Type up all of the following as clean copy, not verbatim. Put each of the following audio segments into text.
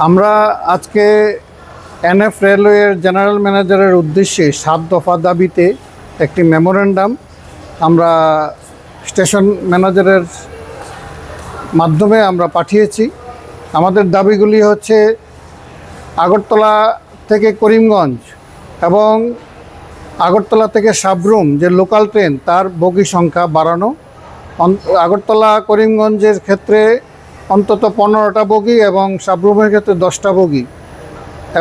আমরা আজকে এনএফ রেলওয়ের জেনারেল ম্যানেজারের উদ্দেশ্যে 7 দফা দাবিতে একটি মেমোরেন্ডাম আমরা স্টেশন ম্যানেজারের মাধ্যমে আমরা পাঠিয়েছি। আমাদের দাবিগুলি হচ্ছে আগরতলা থেকে করিমগঞ্জ এবং আগরতলা থেকে সাবরুম যে লোকাল ট্রেন তার বগি সংখ্যা বাড়ানো, আগরতলা করিমগঞ্জের ক্ষেত্রে অন্তত 15টা বগি এবং সাবরুমের ক্ষেত্রে 10টা বগি,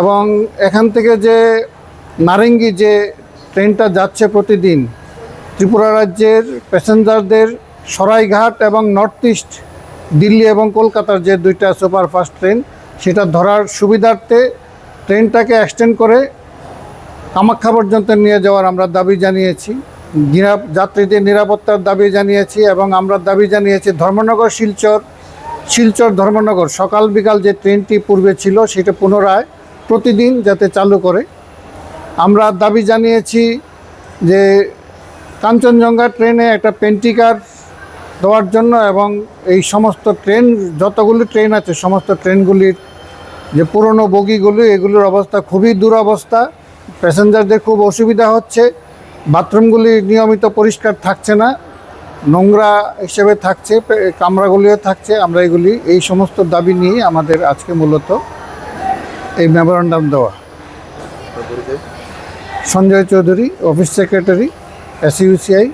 এবং এখান থেকে যে নারেঙ্গি যে ট্রেনটা যাচ্ছে প্রতিদিন ত্রিপুরা রাজ্যের প্যাসেঞ্জারদের সরাইঘাট এবং নর্থ ইস্ট দিল্লি এবং কলকাতার যে দুইটা সুপারফাস্ট ট্রেন সেটা ধরার সুবিধার্থে ট্রেনটাকে এক্সটেন্ড করে কামাখ্যা পর্যন্ত নিয়ে যাওয়ার আমরা দাবি জানিয়েছি। যাত্রীদের নিরাপত্তার দাবি জানিয়েছি এবং আমরা দাবি জানিয়েছি ধর্মনগর শিলচর ধর্মনগর সকাল বিকাল যে ট্রেনটি পূর্বে ছিল সেটা পুনরায় প্রতিদিন যাতে চালু করে। আমরা দাবি জানিয়েছি যে কাঞ্চনজঙ্ঘা ট্রেনে একটা পেন্টিকার দেওয়ার জন্য এবং এই সমস্ত ট্রেন যতগুলি ট্রেন আছে সমস্ত ট্রেনগুলির যে পুরনো বগিগুলি এগুলির অবস্থা খুবই দুরবস্থা, প্যাসেঞ্জারদের খুব অসুবিধা হচ্ছে, বাথরুমগুলি নিয়মিত পরিষ্কার থাকছে না, নোংরা হিসেবে থাকছে, কামরাগুলিও থাকছে। আমরা এই সমস্ত দাবি নিয়ে আমাদের আজকে মূলত এই মেমোরেন্ডাম দেওয়া। Sanjay Chowdhury, office secretary, SUCI।